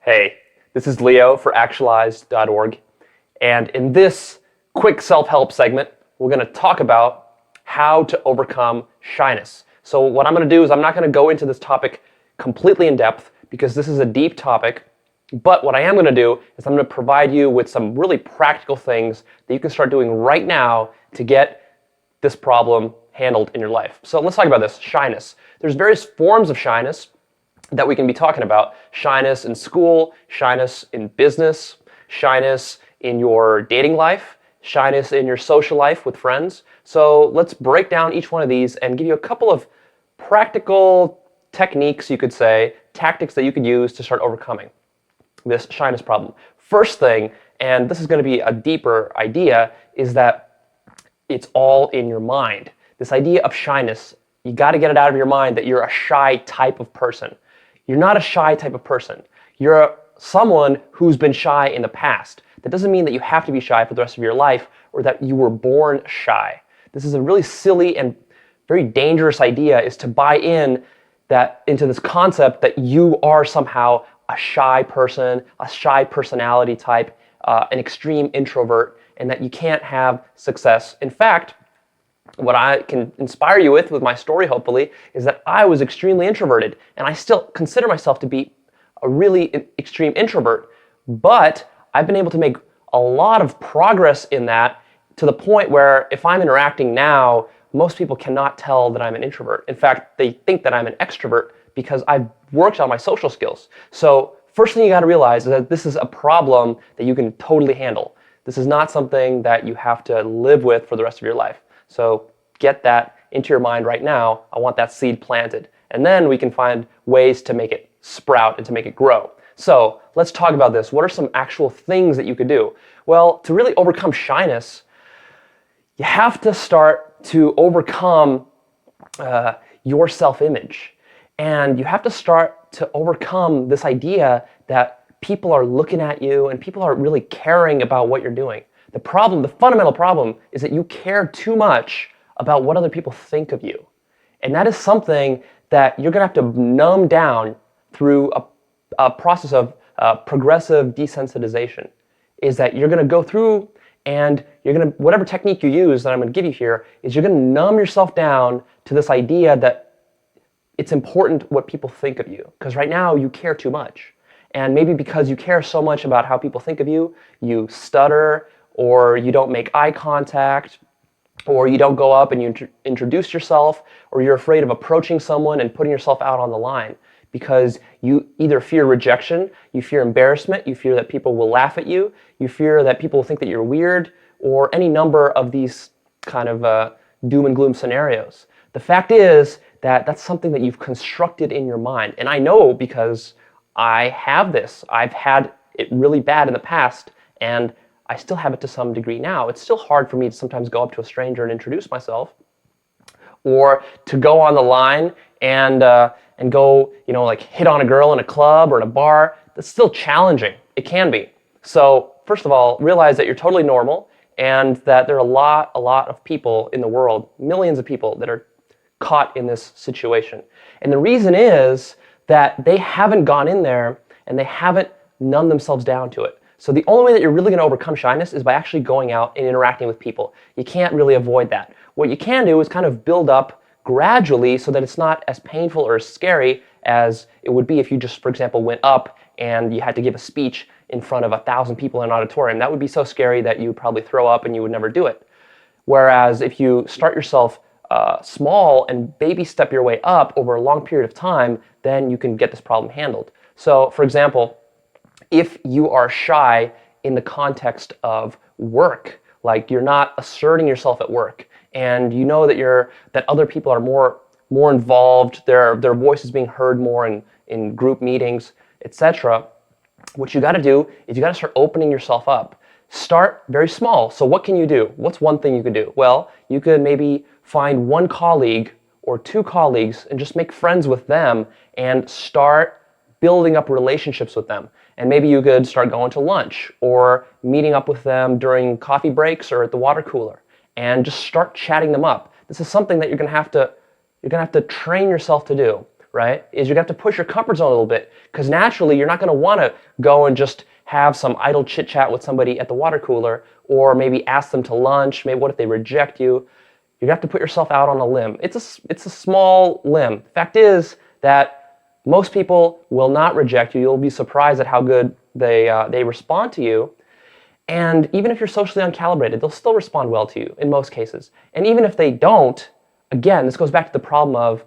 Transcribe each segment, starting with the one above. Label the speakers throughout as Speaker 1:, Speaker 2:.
Speaker 1: Hey, this is Leo for Actualized.org, and in this quick self-help segment, we're going to talk about how to overcome shyness. So what I'm going to do is I'm not going to go into this topic completely in depth because this is a deep topic, but what I am going to do is I'm going to provide you with some really practical things that you can start doing right now to get this problem handled in your life. So let's talk about this, shyness. There's various forms of shyness that we can be talking about. Shyness in school, shyness in business, shyness in your dating life, shyness in your social life with friends. So let's break down each one of these and give you a couple of practical techniques, you could say, tactics that you could use to start overcoming this shyness problem. First thing, and this is going to be a deeper idea, is that it's all in your mind. This idea of shyness, you got to get it out of your mind that you're a shy type of person. You're not a shy type of person. You're someone who's been shy in the past. That doesn't mean that you have to be shy for the rest of your life or that you were born shy. This is a really silly and very dangerous idea, is to buy into this concept that you are somehow a shy person, a shy personality type, an extreme introvert, and that you can't have success. In fact, what I can inspire you with my story, hopefully, is that I was extremely introverted, and I still consider myself to be a really extreme introvert, but I've been able to make a lot of progress in that to the point where if I'm interacting now, most people cannot tell that I'm an introvert. In fact, they think that I'm an extrovert because I've worked on my social skills. So first thing you got to realize is that this is a problem that you can totally handle. This is not something that you have to live with for the rest of your life. So get that into your mind right now. I want that seed planted. And then we can find ways to make it sprout and to make it grow. So let's talk about this. What are some actual things that you could do? Well, to really overcome shyness, you have to start to overcome your self-image. And you have to start to overcome this idea that people are looking at you and people are really caring about what you're doing. The fundamental problem is that you care too much about what other people think of you. And that is something that you're going to have to numb down through a process of progressive desensitization. Is that you're going to go through and whatever technique you use that I'm going to give you here, is you're going to numb yourself down to this idea that it's important what people think of you. Because right now you care too much. And maybe because you care so much about how people think of you, you stutter, or you don't make eye contact, or you don't go up and you introduce yourself, or you're afraid of approaching someone and putting yourself out on the line because you either fear rejection, you fear embarrassment, you fear that people will laugh at you, you fear that people will think that you're weird, or any number of these kind of doom and gloom scenarios. The fact is that that's something that you've constructed in your mind. And I know because I have this. I've had it really bad in the past, and I still have it to some degree now. It's still hard for me to sometimes go up to a stranger and introduce myself, or to go on the line and go, like hit on a girl in a club or in a bar. That's still challenging. It can be. So first of all, realize that you're totally normal and that there are a lot of people in the world, millions of people that are caught in this situation. And the reason is that they haven't gone in there and they haven't numbed themselves down to it. So the only way that you're really going to overcome shyness is by actually going out and interacting with people. You can't really avoid that. What you can do is kind of build up gradually so that it's not as painful or as scary as it would be if you just, for example, went up and you had to give a speech in front of 1,000 people in an auditorium. That would be so scary that you would probably throw up and you would never do it. Whereas if you start yourself small and baby step your way up over a long period of time, then you can get this problem handled. So, for example, if you are shy in the context of work, like you're not asserting yourself at work, and you know that other people are more involved, their voice is being heard more in group meetings, etc. What you got to do is you got to start opening yourself up. Start very small. So what can you do? What's one thing you could do? Well, you could maybe find one colleague or two colleagues and just make friends with them and start building up relationships with them. And maybe you could start going to lunch or meeting up with them during coffee breaks or at the water cooler and just start chatting them up. This is something that you're going to have to train yourself to do. right, is you're going to have to push your comfort zone a little bit, because naturally you're not going to want to go and just have some idle chit chat with somebody at the water cooler, or maybe ask them to lunch. Maybe what if they reject you? You're going to have to put yourself out on a limb. It's a small limb. The fact is that most people will not reject you. You'll be surprised at how good they respond to you. And even if you're socially uncalibrated, they'll still respond well to you in most cases. And even if they don't, again, this goes back to the problem of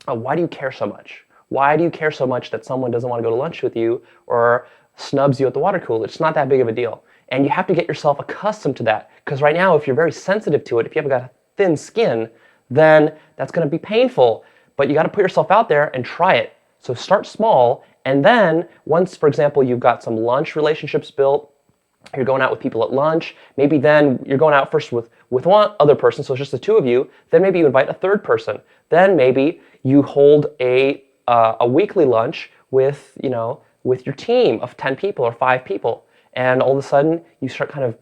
Speaker 1: why do you care so much? Why do you care so much that someone doesn't want to go to lunch with you or snubs you at the water cooler? It's not that big of a deal. And you have to get yourself accustomed to that. Because right now, if you're very sensitive to it, if you haven't got thin skin, then that's going to be painful. But you got to put yourself out there and try it. So start small. And then once, for example, you've got some lunch relationships built, you're going out with people at lunch, maybe then you're going out first with one other person, so it's just the two of you, then maybe you invite a third person. Then maybe you hold a weekly lunch with your team of 10 people or 5 people. And all of a sudden you start kind of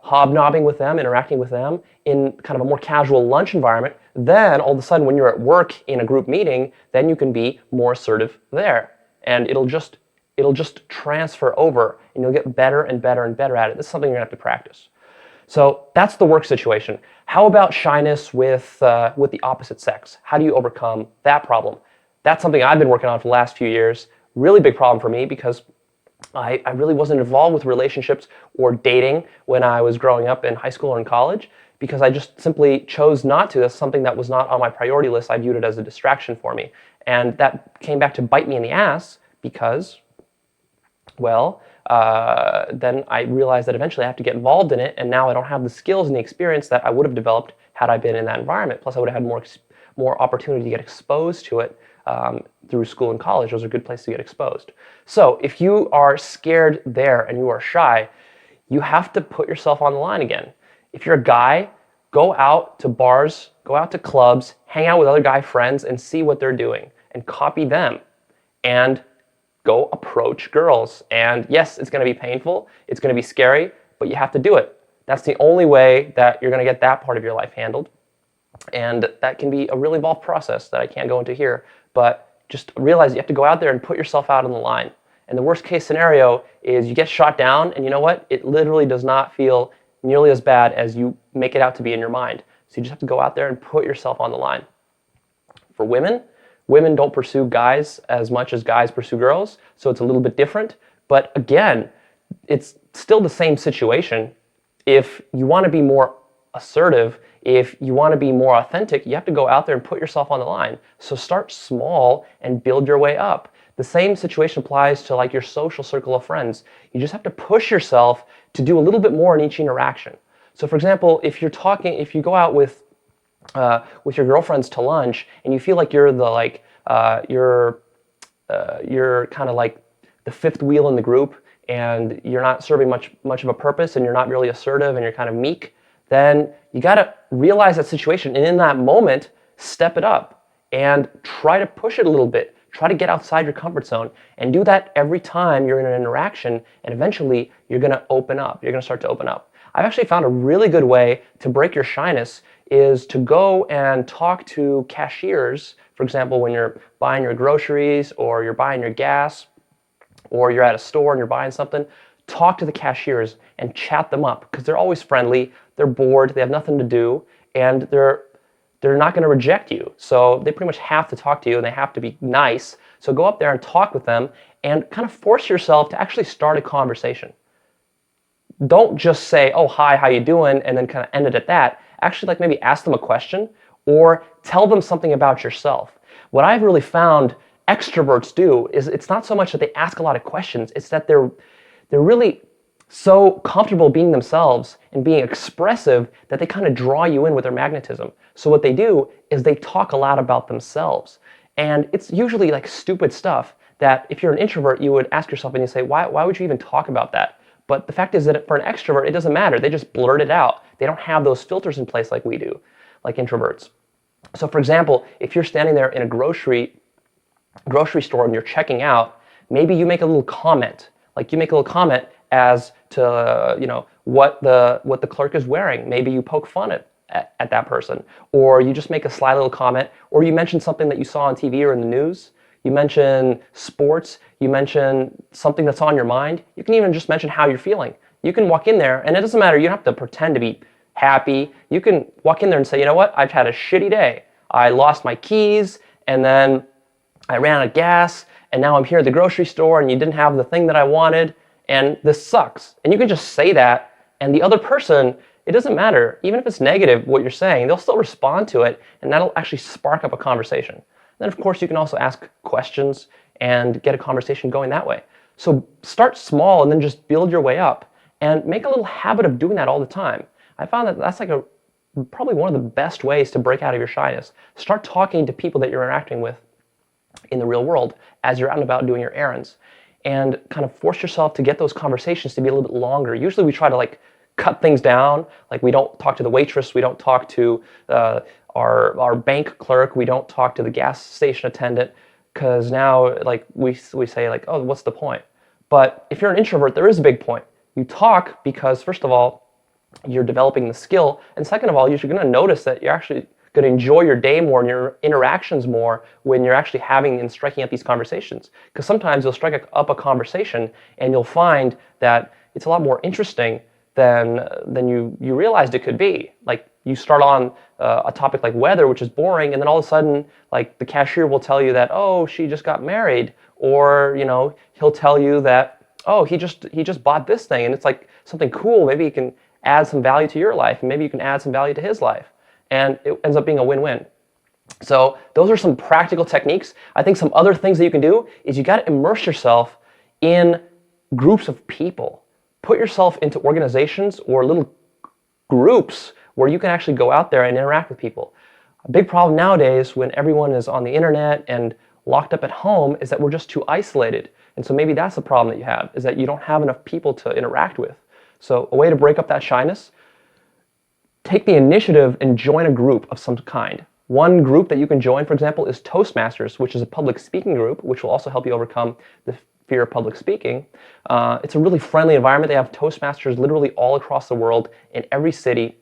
Speaker 1: hobnobbing with them, interacting with them in kind of a more casual lunch environment. Then all of a sudden when you're at work in a group meeting, then you can be more assertive there. And it'll just transfer over, and you'll get better and better and better at it. This is something you're going to have to practice. So that's the work situation. How about shyness with the opposite sex? How do you overcome that problem? That's something I've been working on for the last few years. Really big problem for me, because I really wasn't involved with relationships or dating when I was growing up in high school or in college, because I just simply chose not to. That's something that was not on my priority list. I viewed it as a distraction for me. And that came back to bite me in the ass, because then I realized that eventually I have to get involved in it, and now I don't have the skills and the experience that I would have developed had I been in that environment. Plus, I would have had more opportunity to get exposed to it through school and college. Those are good places to get exposed. So if you are scared there and you are shy, you have to put yourself on the line again. If you're a guy, go out to bars, go out to clubs, hang out with other guy friends and see what they're doing and copy them. And go approach girls. And yes, it's going to be painful, it's going to be scary, but you have to do it. That's the only way that you're going to get that part of your life handled. And that can be a really involved process that I can't go into here, but just realize you have to go out there and put yourself out on the line. And the worst case scenario is you get shot down, and you know what? It literally does not feel nearly as bad as you make it out to be in your mind. So you just have to go out there and put yourself on the line. For women don't pursue guys as much as guys pursue girls, so it's a little bit different. But again, it's still the same situation. If you want to be more assertive, if you want to be more authentic, you have to go out there and put yourself on the line. So start small and build your way up. The same situation applies to like your social circle of friends. You just have to push yourself to do a little bit more in each interaction. So for example, if you go out with your girlfriends to lunch, and you feel like you're you're kind of like the fifth wheel in the group, and you're not serving much of a purpose, and you're not really assertive, and you're kind of meek, then you got to realize that situation, and in that moment, step it up and try to push it a little bit. Try to get outside your comfort zone, and do that every time you're in an interaction, and eventually you're going to open up. You're going to start to open up. I've actually found a really good way to break your shyness is to go and talk to cashiers. For example, when you're buying your groceries, or you're buying your gas, or you're at a store and you're buying something, talk to the cashiers and chat them up, because they're always friendly, they're bored, they have nothing to do, and they're not going to reject you. So they pretty much have to talk to you, and they have to be nice. So go up there and talk with them and kind of force yourself to actually start a conversation. Don't just say, oh, hi, how you doing? And then kind of end it at that. Actually, like maybe ask them a question or tell them something about yourself. What I've really found extroverts do is it's not so much that they ask a lot of questions, it's that they're really so comfortable being themselves and being expressive that they kind of draw you in with their magnetism. So what they do is they talk a lot about themselves. And it's usually like stupid stuff that if you're an introvert, you would ask yourself and you say, why would you even talk about that? But the fact is that for an extrovert, it doesn't matter. They just blurt it out. They don't have those filters in place like we do, like introverts. So for example, if you're standing there in a grocery store and you're checking out, maybe you make a little comment. Like you make a little comment as to what the clerk is wearing. Maybe you poke fun at that person, or you just make a sly little comment, or you mention something that you saw on TV or in the news. You mention sports, you mention something that's on your mind. You can even just mention how you're feeling. You can walk in there, and it doesn't matter, you don't have to pretend to be happy. You can walk in there and say, you know what, I've had a shitty day. I lost my keys, and then I ran out of gas, and now I'm here at the grocery store, and you didn't have the thing that I wanted, and this sucks. And you can just say that, and the other person, it doesn't matter. Even if it's negative, what you're saying, they'll still respond to it, and that'll actually spark up a conversation. And then, of course, you can also ask questions and get a conversation going that way. So start small and then just build your way up, and make a little habit of doing that all the time. I found that that's like probably one of the best ways to break out of your shyness. Start talking to people that you're interacting with in the real world as you're out and about doing your errands, and kind of force yourself to get those conversations to be a little bit longer. Usually we try to like cut things down, like we don't talk to the waitress, we don't talk to our bank clerk, we don't talk to the gas station attendant, because now like we say like, oh, what's the point? But if you're an introvert, there is a big point. You talk because, first of all, you're developing the skill, and second of all, you're going to notice that you're actually going to enjoy your day more and your interactions more when you're actually having and striking up these conversations. Because sometimes you'll strike up a conversation and you'll find that it's a lot more interesting than you realized it could be. Like you start on a topic like weather, which is boring, and then all of a sudden, like the cashier will tell you that, oh, she just got married, or he'll tell you that, oh, he just bought this thing, and it's like something cool. Maybe he can add some value to your life, and maybe you can add some value to his life. And it ends up being a win-win. So those are some practical techniques. I think some other things that you can do is you got to immerse yourself in groups of people. Put yourself into organizations or little groups where you can actually go out there and interact with people. A big problem nowadays when everyone is on the internet and locked up at home is that we're just too isolated. And so maybe that's the problem that you have, is that you don't have enough people to interact with. So a way to break up that shyness: take the initiative and join a group of some kind. One group that you can join, for example, is Toastmasters, which is a public speaking group, which will also help you overcome the fear of public speaking. It's a really friendly environment. They have Toastmasters literally all across the world, in every city.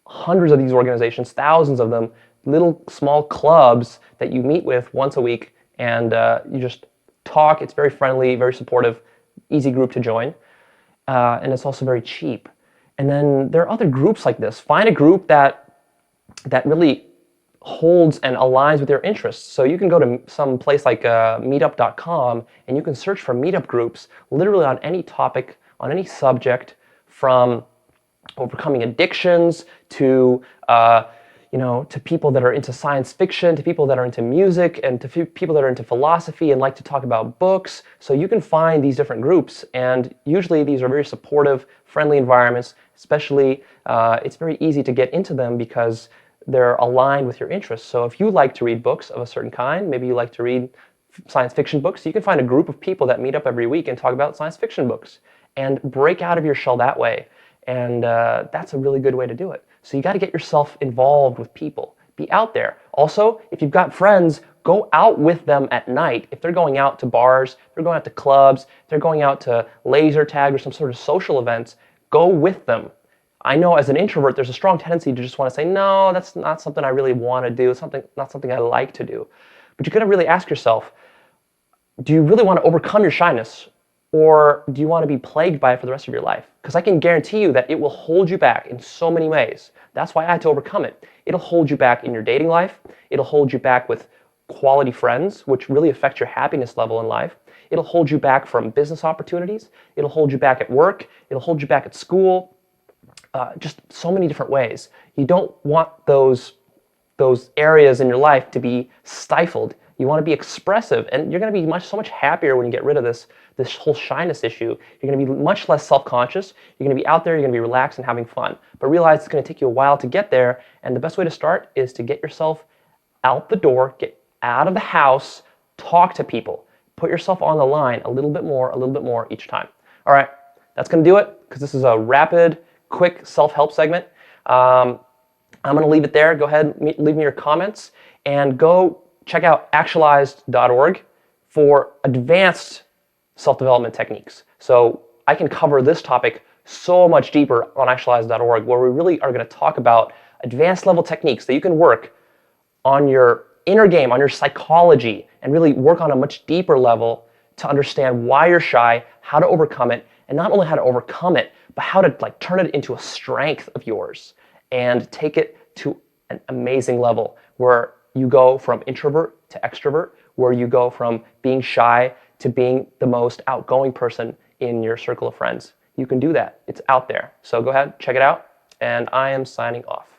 Speaker 1: Hundreds of these organizations, thousands of them, little small clubs that you meet with once a week, and you just talk. It's very friendly, very supportive, easy group to join, and it's also very cheap. And then there are other groups like this. Find a group that really holds and aligns with your interests. So you can go to some place like meetup.com, and you can search for meetup groups literally on any topic, on any subject, from overcoming addictions to to people that are into science fiction, to people that are into music, and to people that are into philosophy and like to talk about books. So you can find these different groups, and usually these are very supportive, friendly environments. Especially, it's very easy to get into them because they're aligned with your interests. So if you like to read books of a certain kind, maybe you like to read science fiction books, you can find a group of people that meet up every week and talk about science fiction books and break out of your shell that way. And that's a really good way to do it. So you got to get yourself involved with people. Be out there. Also, if you've got friends, go out with them at night. If they're going out to bars, they're going out to clubs, they're going out to laser tag or some sort of social events, go with them. I know as an introvert, there's a strong tendency to just want to say, no, that's not something I really want to do. It's not something I like to do. But you're going to really ask yourself, do you really want to overcome your shyness? Or do you want to be plagued by it for the rest of your life? Because I can guarantee you that it will hold you back in so many ways. That's why I had to overcome it. It'll hold you back in your dating life. It'll hold you back with quality friends, which really affect your happiness level in life. It'll hold you back from business opportunities. It'll hold you back at work. It'll hold you back at school. Just so many different ways. You don't want those areas in your life to be stifled. You want to be expressive, and you're going to be so much happier when you get rid of this whole shyness issue. You're going to be much less self-conscious. You're going to be out there. You're going to be relaxed and having fun. But realize it's going to take you a while to get there, and the best way to start is to get yourself out the door, get out of the house, talk to people. Put yourself on the line a little bit more each time. All right, that's going to do it, because this is a rapid, quick self-help segment. I'm going to leave it there. Go ahead, leave me your comments, and go check out actualized.org for advanced self-development techniques. So I can cover this topic so much deeper on actualize.org, where we really are going to talk about advanced level techniques that you can work on your inner game, on your psychology, and really work on a much deeper level to understand why you're shy, how to overcome it, and not only how to overcome it, but how to like turn it into a strength of yours and take it to an amazing level where you go from introvert to extrovert, where you go from being shy to being the most outgoing person in your circle of friends. You can do that. It's out there. So go ahead, check it out, and I am signing off.